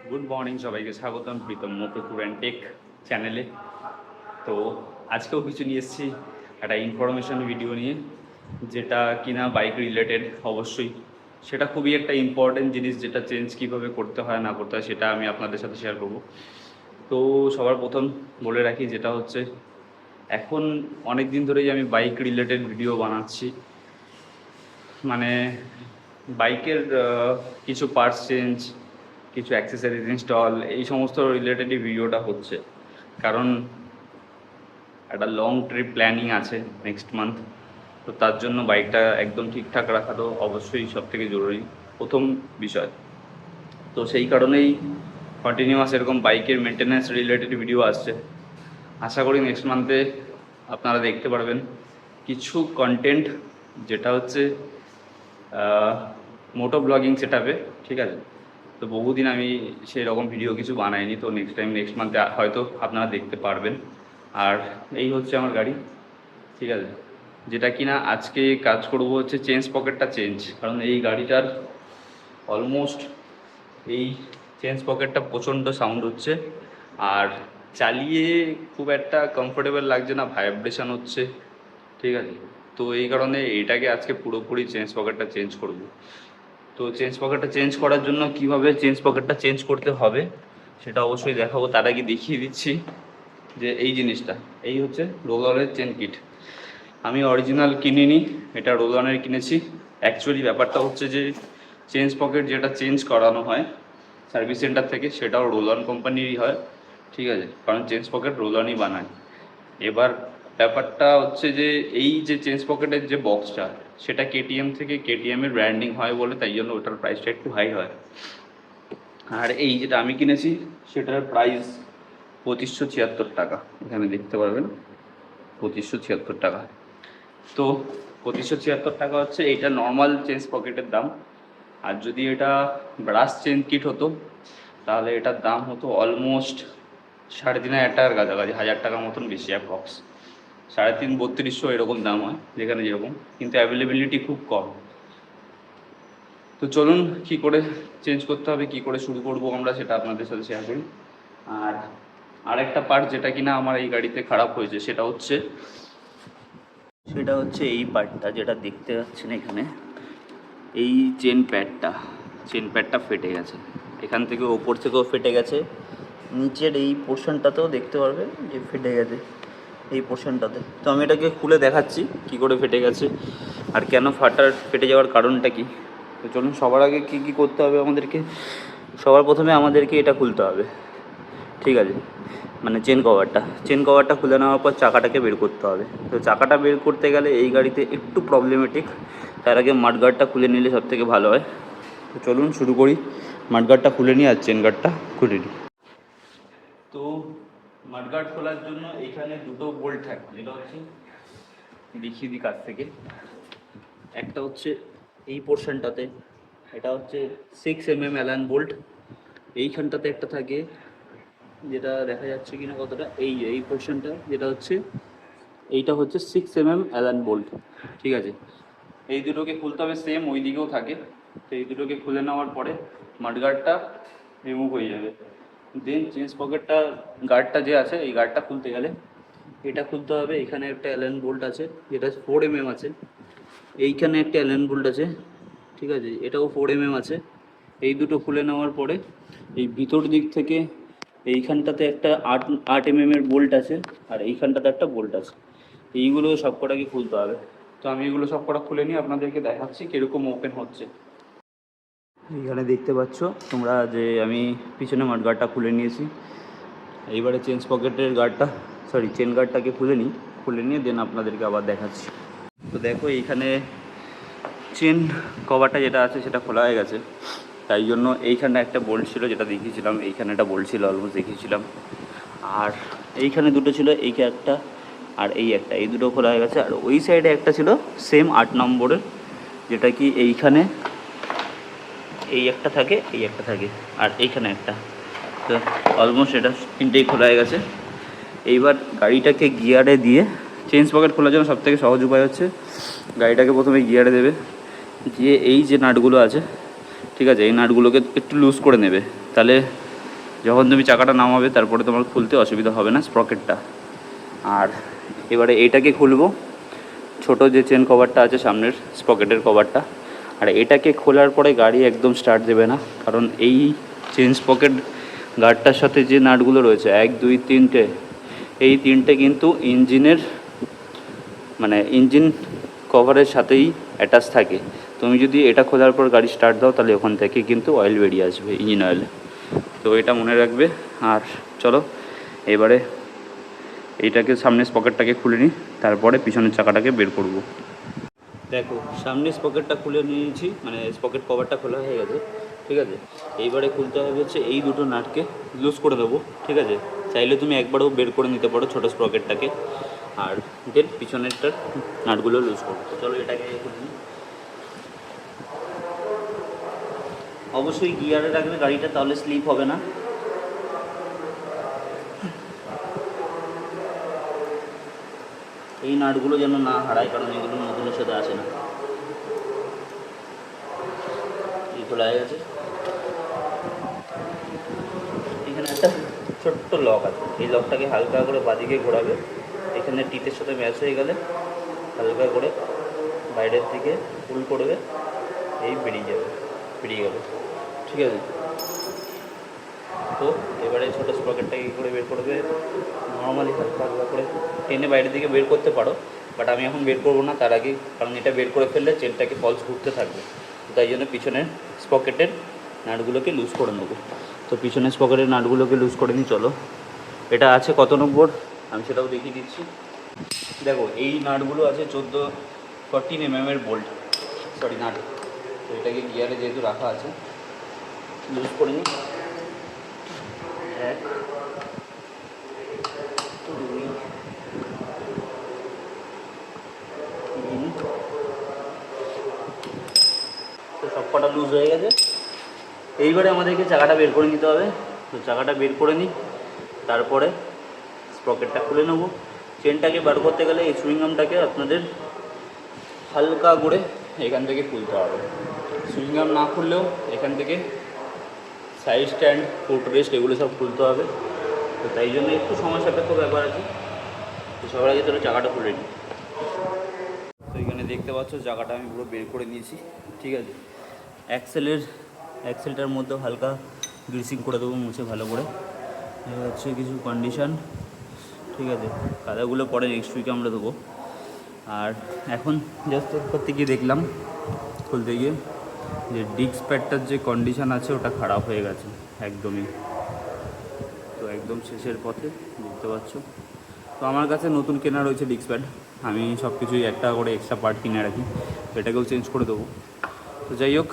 Good morning সবাইকে স্বাগতম Pritam মোটরপুর and take চ্যানেলে। তো আজকেও কিছু নিয়ে এসেছি একটা ইনফরমেশন ভিডিও নিয়ে, যেটা কিনা বাইক রিলেটেড। অবশ্যই সেটা খুবই একটা ইম্পর্টেন্ট জিনিস, যেটা চেঞ্জ কীভাবে করতে হয় না করতে হয় সেটা আমি আপনাদের সাথে শেয়ার করব। তো সবার প্রথম বলে রাখি, যেটা হচ্ছে এখন অনেক দিন ধরেই আমি বাইক রিলেটেড ভিডিও বানাচ্ছি, মানে বাইকের কিছু পার্টস চেঞ্জ, কিছু অ্যাক্সেসরিজ ইনস্টল, এই সমস্ত রিলেটেডই ভিডিওটা হচ্ছে। কারণ একটা লং ট্রিপ প্ল্যানিং আছে নেক্সট মান্থ, তো তার জন্য বাইকটা একদম ঠিকঠাক রাখা তো অবশ্যই সবথেকে জরুরি প্রথম বিষয়। তো সেই কারণেই কন্টিনিউয়াস এরকম বাইকের মেনটেন্যান্স রিলেটেড ভিডিও আসছে। আশা করি নেক্সট মান্থে আপনারা দেখতে পারবেন কিছু কন্টেন্ট, যেটা হচ্ছে মোটো ব্লগিং সেটআপে, ঠিক আছে। তো বহুদিন আমি সেই রকম ভিডিও কিছু বানাইনি, তো নেক্সট মান্থে হয়তো আপনারা দেখতে পারবেন। আর এই হচ্ছে আমার গাড়ি, ঠিক আছে, যেটা কিনা আজকে কাজ করব হচ্ছে চেঞ্জ পকেটটা চেঞ্জ। কারণ এই গাড়িটার অলমোস্ট এই চেঞ্জ পকেটটা প্রচণ্ড সাউন্ড হচ্ছে, আর চালিয়ে খুব একটা কমফোর্টেবল লাগছে না, ভাইব্রেশন হচ্ছে, ঠিক আছে। তো এই কারণে এটাকে আজকে পুরোপুরি চেঞ্জ পকেটটা চেঞ্জ করব। তো চেঞ্জ পকেটটা চেঞ্জ করার জন্য কিভাবে চেঞ্জ পকেটটা চেঞ্জ করতে হবে সেটা অবশ্যই দেখাবো। তার আগে দেখিয়ে দিচ্ছি যে এই জিনিসটা, এই হচ্ছে রোল অনের চেন কিট। আমি অরিজিনাল কিনিনি, এটা রোল অনের কিনেছি। অ্যাকচুয়ালি ব্যাপারটা হচ্ছে যে চেঞ্জ পকেট যেটা চেঞ্জ করানো হয় সার্ভিস সেন্টার থেকে, সেটাও রোল অন কোম্পানিরই হয়, ঠিক আছে। কারণ চেঞ্জ পকেট রোল অনই বানায়। এবার ব্যাপারটা হচ্ছে যে এই যে চেঞ্জ পকেটের যে বক্সটা, সেটা কেটিএম থেকে, কেটিএমের ব্র্যান্ডিং হয় বলে তাই জন্য ওটার প্রাইসটা একটু হাই হয়। আর এই যেটা আমি কিনেছি সেটার প্রাইস 2576 টাকা, এখানে দেখতে পারবেন 2576 টাকা। তো 2576 টাকা হচ্ছে এইটা নর্মাল চেঞ্জ পকেটের দাম। আর যদি এটা ব্রাশ চেঞ্জ কিট হতো তাহলে এটার দাম হতো অলমোস্ট 3500 টাকার কাছাকাছি, 1000 টাকার মতন বেশি, অ্যাপ্রক্স 3500-3200 এরকম দাম হয় যেখানে যেরকম, কিন্তু অ্যাভেলেবিলিটি খুব কম। তো চলুন কী করে চেঞ্জ করতে হবে, কী করে শুরু করব আমরা, সেটা আপনাদের সাথে শেয়ার করি। আর আরেকটা পার্ট যেটা কিনা আমার এই গাড়িতে খারাপ হয়েছে সেটা হচ্ছে এই পার্টটা যেটা দেখতে পাচ্ছেন এখানে, এই চেন প্যাডটা ফেটে গেছে। এখান থেকে ওপর থেকেও ফেটে গেছে, নিচের এই পোর্শনটাতেও দেখতে পারবেন যে ফেটে গেছে, এই পোর্শনটাতে। তো আমি এটাকে খুলে দেখাচ্ছি কী করে ফেটে গেছে আর কেন ফেটে যাওয়ার কারণটা কী। তো চলুন, সবার আগে কী করতে হবে আমাদেরকে। সবার প্রথমে আমাদেরকে এটা খুলতে হবে, ঠিক আছে, মানে চেন কভারটা খুলে নেওয়ার পর চাকাটাকে বের করতে হবে। তো চাকাটা বের করতে গেলে এই গাড়িতে একটু প্রবলেমেটিক, তার আগে মাডগার্ডটা খুলে নিলে সবথেকে ভালো হয়। তো চলুন শুরু করি, মাডগার্ডটা খুলে নিই আর চেন গার্ডটা খুলে নিই। তো মাডগার্ড খোলার জন্য এইখানে দুটো বোল্ট থাকে, যেটা হচ্ছে দেখিয়ে দিই কাছ থেকে। একটা হচ্ছে এই পোর্শনটাতে, এটা হচ্ছে 6 mm অ্যালান বোল্ট। এইখানটাতে একটা থাকে, যেটা দেখা যাচ্ছে কিনা কতটা, এই পোর্শনটা যেটা হচ্ছে, এইটা হচ্ছে 6 mm অ্যালান বোল্ট, ঠিক আছে। এই দুটোকে খুলতে হবে, সেম ওই দিকেও থাকে। তো এই দুটোকে খুলে নেওয়ার পরে মাডগার্ডটা রিমুভ হয়ে যাবে। দেন চেঞ্জ পকেটটা গার্ডটা যে আছে, এই গার্ডটা খুলতে গেলে এটা খুলতে হবে। এখানে একটা অ্যালান বোল্ট আছে যেটা 4 mm আছে, এইখানে একটা অ্যালান বোল্ট আছে, ঠিক আছে, এটাও 4 mm আছে। এই দুটো খুলে নেওয়ার পরে এই ভিতর দিক থেকে এইখানটাতে একটা 8 mm এর বোল্ট আছে, আর এইখানটাতে একটা বোল্ট আছে। এইগুলো সব কটাকে খুলতে হবে। তো আমি এগুলো সব কটা খুলে নিয়ে আপনাদেরকে দেখাচ্ছি কীরকম ওপেন হচ্ছে। এইখানে দেখতে পাচ্ছ তোমরা যে আমি পিছনে মাডগার্ডটা খুলে নিয়েছি। এইবারে চেন গার্ডটাকে খুলে নিয়ে দেন আপনাদেরকে আবার দেখাচ্ছি। তো দেখো এইখানে চেন কভারটা যেটা আছে সেটা খোলা হয়ে গেছে, তাই জন্য এইখানে একটা বোল্ট ছিল যেটা দেখিয়েছিলাম, এইখানে একটা বোল্ট ছিল অলমোস্ট দেখিয়েছিলাম, আর এইখানে দুটো ছিল, এইখানে একটা আর একটা, এই দুটো খোলা হয়ে গেছে। আর ওই সাইডে একটা ছিল সেম 8 নম্বরের, যেটা কি এইখানে এই একটা থাকে আর এইখানে একটা। তো অলমোস্ট এটা তিনটেই খোলা হয়ে গেছে। এইবার গাড়িটাকে গিয়ারে দিয়ে, চেঞ্জ পকেট খোলার জন্য সবথেকে সহজ উপায় হচ্ছে গাড়িটাকে প্রথমে গিয়ারে দেবে, দিয়ে এই যে নাটগুলো আছে, ঠিক আছে, এই নাটগুলোকে একটু লুজ করে নেবে, তাহলে যখন তুমি চাকাটা নামাবে তারপরে তোমার খুলতে অসুবিধা হবে না স্প্রকেটটা। আর এবারে এইটাকে খুলবো, ছোট যে চেন কভারটা আছে সামনের স্প্রকেটের কভারটা। আর এটাকে খোলার পরে গাড়ি একদম স্টার্ট দেবে না, কারণ এই চেন স্প্রকেট গার্ডটার সাথে যে নাটগুলো রয়েছে 1 2 3টে, এই 3টে কিন্তু ইঞ্জিনের মানে ইঞ্জিন কভারের সাথেই অ্যাটাচ থাকে। তুমি যদি এটা খোলার পর গাড়ি স্টার্ট দাও তাহলে ওখান থেকে কিন্তু অয়েল বেরিয়ে আসবে, ইঞ্জিন অয়েল। তো এটা মনে রাখবে। আর চলো এবারে এইটাকে সামনের স্পকেটটাকে খুলে নিই, তারপরে পিছনের চাকাটাকে বের করব। দেখো সামনের স্পকেটটা খুলে নিয়েছি, মানে স্পকেট কভারটা খোলা হয়ে গেছে, ঠিক আছে। এইবারে খুলতে হবে হচ্ছে এই দুটো নাটকে লুজ করে দেবো, ঠিক আছে। চাইলে তুমি একবারও বের করে নিতে পারো ছোটো স্পকেটটাকে, আর দেন পিছনেরটার নাটগুলো লুজ করবো। তো চলো এটাকে খুলে নিই। অবশ্যই গিয়ারে রাখবে গাড়িটা, তাহলে স্লিপ হবে না। এই নাটগুলো যেন না হারায়, কারণ এগুলো নতুনের সাথে আসে না। এই খোলা হয়ে গেছে। এখানে একটা ছোট্ট লক আছে, এই লকটাকে হালকা করে বাদিকে ঘোরাবে, এখানে টিতের সাথে ম্যাচ হয়ে গেলে হালকা করে বাইরের দিকে পুল করবে, এই বেরিয়ে গেল, ঠিক আছে। তো এবারে ছোটো স্প্রকেটটাকে কী করে বের করবে, নর্মালি হালকা হালকা করে টেনে বাইরের দিকে বের করতে পারো, বাট আমি এখন বের করবো না তার আগে, কারণ এটা বের করে ফেললে চেনটাকে ফলস ঘুরতে থাকবে। তাই জন্য পিছনের স্পকেটের নাটগুলোকে লুজ করে নেবো। তো পিছনের স্পকেটের নাটগুলোকে লুজ করে নিই। চলো এটা আছে কত নম্বর আমি সেটাও দেখিয়ে দিচ্ছি। দেখো এই নাটগুলো আছে 14 mm বোল্ট, সরি নাট। তো এটাকে গিয়ারে যেহেতু রাখা আছে লুজ করে নিই। 1 2 3, তো সব কটা লুজ হয়ে গেছে। এইবারে আমাদেরকে চাকাটা বের করে নিতে হবে। তো চাকাটা বের করে নিই, তারপরে স্প্রকেটটা খুলে নেবো। চেনটাকে বার করতে গেলে এই সুইংগামটাকে আপনাদের হালকা করে এখান থেকে খুলতে হবে। সুইংগাম না খুললেও এখান থেকে সাইড স্ট্যান্ড, ফুট রেস্ট এগুলো সব খুলতে হবে। তো তাই জন্য একটু সময় সাপেক্ষ ব্যাপার আছে। তো সবার আগে তাহলে চাকাটা খুলে নিই। তো এখানে দেখতে পাচ্ছ চাকাটা আমি পুরো বের করে নিয়েছি, ঠিক আছে। অ্যাক্সেলটার মধ্যেও হালকা গ্রিসিং করে দেবো, মুছে ভালো করে। হচ্ছে কিছু কন্ডিশান, ঠিক আছে। কাদাগুলো পরে নেক্সট উইকে আমরা দেবো। আর এখন জাস্ট করতে গিয়ে দেখলাম খুলতে গিয়ে যে ডিস্ক প্যাডটার যে কন্ডিশান আছে ওটা খারাপ হয়ে গেছে একদমই। তো একদম শেষের পথে দেখতে পাচ্ছ। তো আমার কাছে নতুন কেনা রয়েছে ডিস্ক প্যাড, আমি সব কিছুই একটা করে এক্সট্রা পার্ট কিনে রাখি, এটাকেও চেঞ্জ করে দেবো। তো যাই হোক,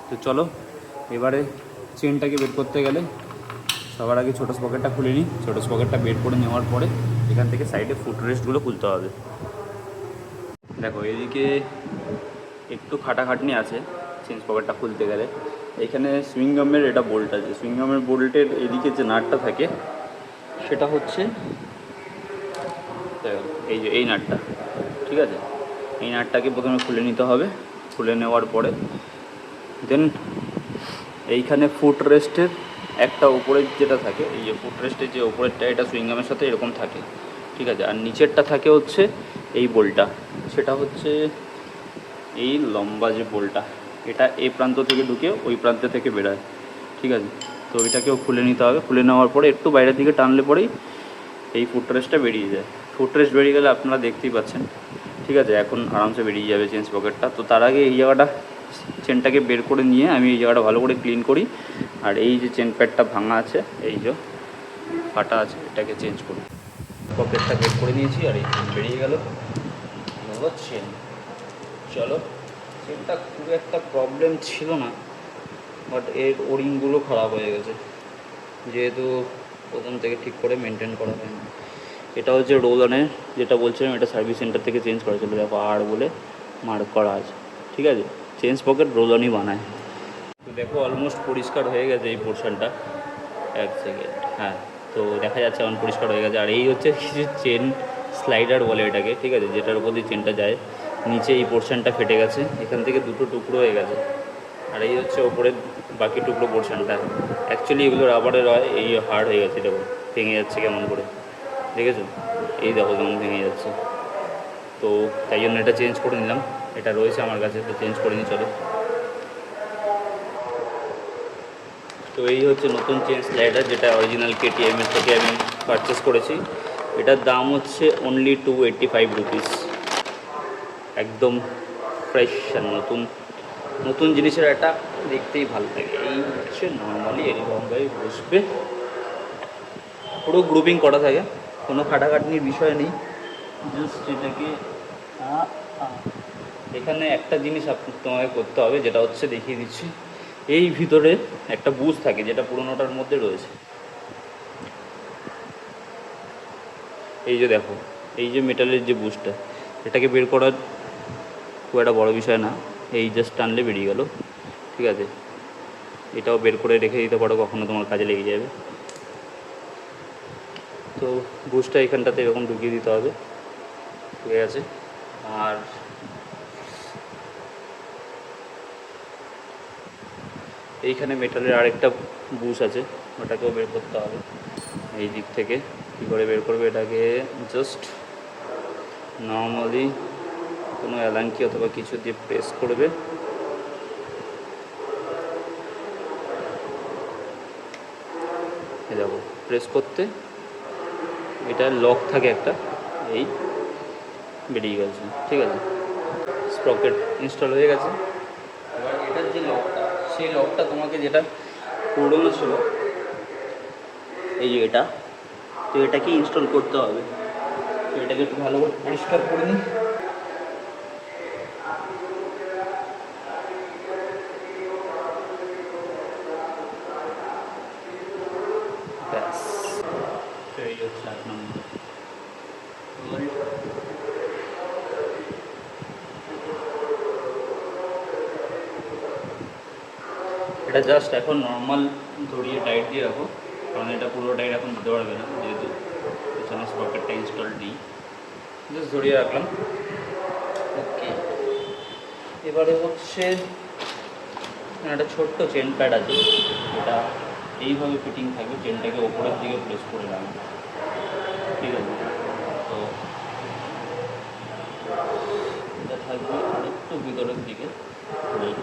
তো চলো এবারে চেনটাকে বের করতে গেলে সবার আগে ছোটো স্পকেটটা খুলে নিই। ছোটো স্পকেটটা বের করে নেওয়ার পরে এখান থেকে সাইডে ফুট রেস্টগুলো খুলতে হবে। দেখো এদিকে একটু খাটাখাটনি আছে চেন স্পকেটটা খুলতে গেলে। এখানে সুইংগামের এটা বোল্ট আছে, সুইংগামের বোল্টের এদিকে যে নাটটা থাকে সেটা হচ্ছে এই যে এই নাটটা, ঠিক আছে। এই নাটটাকে প্রথমে খুলে নিতে হবে। খুলে নেওয়ার পরে দেন এইখানে ফুট রেস্টের একটা উপরের যেটা থাকে, এই যে ফুট রেস্টের যে উপরেরটা এটা সুইংগামের সাথে এরকম থাকে, ঠিক আছে। আর নিচেরটা থাকে হচ্ছে এই বোল্টটা, সেটা হচ্ছে এই লম্বা যে বোল্টটা, এটা এই প্রান্ত থেকে ঢুকে ওই প্রান্ত থেকে বেরোয়, ঠিক আছে। তো এটাকেও খুলে নিতে হবে। খুলে নেওয়ার পরে একটু বাইরের দিকে টানলে পরেই এই ফুট রেস্টটা বেরিয়ে যায়। ফুট রেস্ট বেরিয়ে গেলে আপনারা দেখতেই পাচ্ছেন, ঠিক আছে। এখন আরামসে বেরিয়ে যাবে চেন স্পকেটটা। তো তার আগে এই জায়গাটা চেনটাকে বের করে নিয়ে আমি এই জায়গাটা ভালো করে ক্লিন করি। আর এই যে চেন প্যাডটা ভাঙা আছে, এই যে ফাটা আছে, এটাকে চেঞ্জ করি। পকেটটা বের করে নিয়েছি আর এই বেরিয়ে গেল চেন। চলো, চেনটা খুব একটা প্রবলেম ছিল না, বাট এর ওরিংগুলো খারাপ হয়ে গেছে, যেহেতু প্রথম থেকে ঠিক করে মেনটেন করা হয়নি। এটা হচ্ছে রোলনের, যেটা বলছিলাম এটা সার্ভিস সেন্টার থেকে চেঞ্জ করা ছিল। দেখো আর বলে মার্ক করা আছে, ঠিক আছে। চেন স্পকেট রোলনই বানায়। তো দেখো অলমোস্ট পরিষ্কার হয়ে গেছে এই পোর্শনটা। 1 সেকেন্ড, হ্যাঁ। তো দেখা যাচ্ছে এখন পরিষ্কার হয়ে গেছে। আর এই হচ্ছে কিছু চেন স্লাইডার বলে এটাকে, ঠিক আছে, যেটার উপর দিয়ে চেনটা যায়। নিচে এই পোর্শনটা ফেটে গেছে, এখান থেকে দুটো টুকরো হয়ে গেছে, আর এই হচ্ছে ওপরের বাকি টুকরো পোর্শনটা। অ্যাকচুয়ালি এগুলো রাবারের হয়, এই হার্ড হয়ে গেছে, দেখো ভেঙে যাচ্ছে কেমন করে, দেখেছো? এই দেখো কেমন ভেঙে যাচ্ছে। তো তাই জন্য এটা চেঞ্জ করে নিলাম, এটা রয়েছে আমার কাছে, তো চেঞ্জ করে নিই চলো। তো এই হচ্ছে নতুন চেন স্লাইডার, যেটা অরিজিনাল কেটিএমের থেকে আমি পারচেস করেছি। এটার দাম হচ্ছে অনলি 285 রুপিস। একদম ফ্রেশ আর নতুন নতুন জিনিসের একটা দেখতেই ভালো লাগে। এই হচ্ছে নর্মালি এরকমভাবে বসবে, পুরো গ্রুপিং করা থাকে, কোনো খাটাখাটনির বিষয় নেই। জাস্ট এটাকে এখানে একটা জিনিস তোমাকে করতে হবে, যেটা হচ্ছে দেখিয়ে দিচ্ছি। এই ভিতরে একটা বুশ থাকে, যেটা পুরোনোটার মধ্যে রয়েছে। এই যে দেখো, এই যে মেটালের যে বুশটা, এটাকে বের করার খুব একটা বড় বিষয় না, এই জাস্ট টানলে বেরিয়ে গেল, ঠিক আছে? এটাও বের করে রেখে দিতে পারো, কখনো তোমার কাজে লেগে যাবে। তো বুশটা এখানটাতে এরকম ঢুকিয়ে দিতে হবে, ঠিক আছে? আর এইখানে মেটালের আরেকটা বুশ আছে, ওটাকেও বের করতে হবে। এই দিক থেকে কী করে বের করবে এটাকে, জাস্ট নর্মালি কোনো অ্যালাঙ্কি অথবা কিছু দিয়ে প্রেস করবে, দেখো প্রেস করতে এটা লক থাকে একটা, এই বেরিয়ে গেছে, ঠিক আছে? স্প্রকেট ইনস্টল হয়ে গেছে। এবার এটার যে লকটা, সেই লকটা তোমাকে যেটা পুরোনো ছিল, এই যে এটা, তো এটাকে ইনস্টল করতে হবে। তো এটাকে একটু ভালো করে পরিষ্কার করে নিই। ব্যাস, তো এই হচ্ছে 8 নম্বর। এটা জাস্ট এখন নর্মাল ধরিয়ে টাইট দিয়ে রাখো, কারণ এটা পুরো টাইট এখন দিতে পারবে না, যেহেতু পেছনে স্প্রকেটটা ইনস্টল নেই। জাস্ট ধরিয়ে রাখলাম, ওকে। এবারে হচ্ছে একটা ছোট্ট চেন প্যাড আছে, এটা এইভাবে ফিটিং থাকবে, চেনটাকে ওপরের দিকে প্রেস করে রাখবে, ঠিক আছে? তো এটা থাকবে আরেকটু ভিতরের দিকে,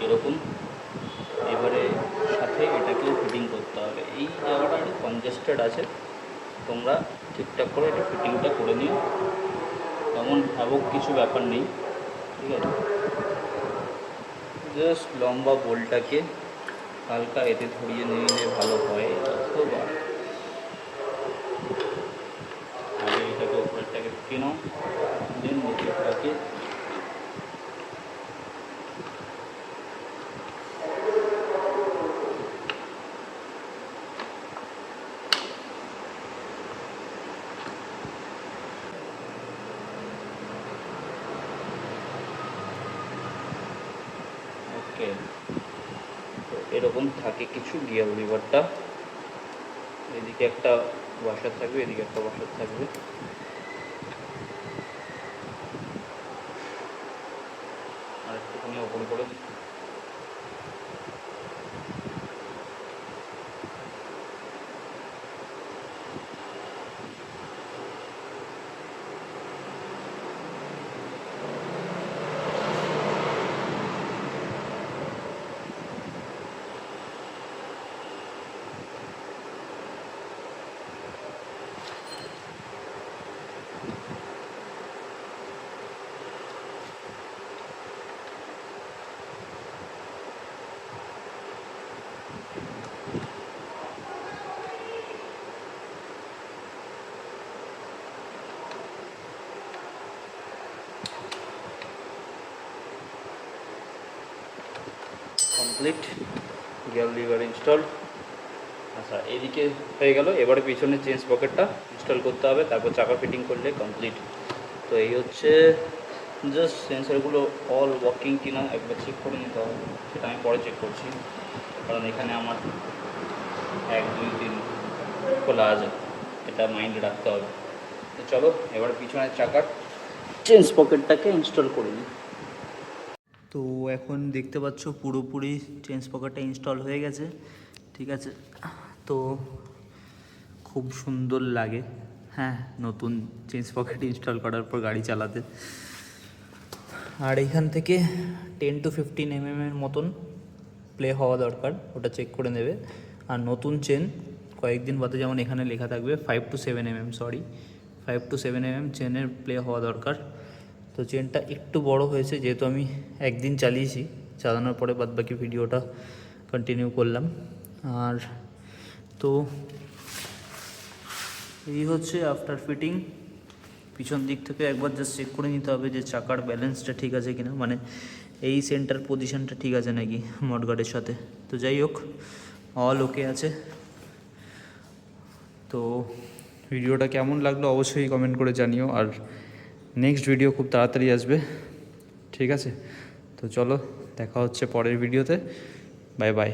এরকম। এবারে সাথে এটাকেও ফিটিং করতে হবে। এই জায়গাটা একটু কনজেস্টেড আছে, তোমরা ঠিকঠাক করে এটা ফিটিংটা করে নিও, তেমন ভাবক কিছু ব্যাপার নেই, ঠিক আছে? জাস্ট লম্বা বোলটাকে হালকা এতে ধরিয়ে নিলে ভালো হয়, অথবা আগে এটাকে উপরেরটাকে ঢুকিয়ে নাও, দেন নিচেরটাকে ওকে। তো এরকম থাকে কিছু গিয়ার লিভারটা, এদিকে একটা ওয়াশার থাকবে, এদিকে একটা ওয়াশার থাকবে। আর একটুখানি ওপেন করে কমপ্লিট, গিয়ার লিভার ইনস্টল। আচ্ছা, এদিকে হয়ে গেল। এবারে পিছনে চেঞ্জ পকেটটা ইনস্টল করতে হবে, তারপর চাকা ফিটিং করলে কমপ্লিট। তো এই হচ্ছে, জাস্ট সেন্সারগুলো অল ওয়ার্কিং কিনা একবার চেক করে নিতে হবে, সেটা আমি পরে চেক করছি, কারণ এখানে আমার 1 2 3 খোলা আছে, এটা মাইন্ডে রাখতে হবে। তো চলো এবার পিছনের চাকার চেঞ্জ পকেটটাকে ইনস্টল করে নিই। তো এখন দেখতে পাচ্ছ পুরোপুরি চেন স্পকারটা ইনস্টল হয়ে গেছে, ঠিক আছে। তো খুব সুন্দর লাগে, হ্যাঁ, নতুন চেন স্পকেট ইনস্টল করার পর গাড়ি চালাতে। আর এখান থেকে 10 to 15 mm মতন প্লে হওয়া দরকার, ওটা চেক করে নেবে। আর নতুন চেন কয়েকদিন বাদে যেমন এখানে লেখা থাকবে 5 to 7 mm, 5 to 7 mm চেনের প্লে হওয়া দরকার। তো চেনটা একটু বড় হয়েছে, যেহেতু আমি একদিন চালিয়েছি, চালানোর পরে বাদবাকি ভিডিওটা কন্টিনিউ করলাম। আর তো এই হচ্ছে আফটার ফিটিং। পিছন দিক থেকে একবার জাস্ট চেক করে নিতে হবে যে চাকার ব্যালেন্সটা ঠিক আছে কিনা, মানে এই সেন্টার পজিশনটা ঠিক আছে নাকি মডগার্ডের সাথে। তো যাই হোক, অল ওকে আছে। তো ভিডিওটা কেমন লাগলো অবশ্যই কমেন্ট করে জানিও। আর নেক্সট ভিডিও খুব তাড়াতাড়ি আসবে, ঠিক আছে। তো চলো, দেখা হচ্ছে পরের ভিডিওতে। Bye bye.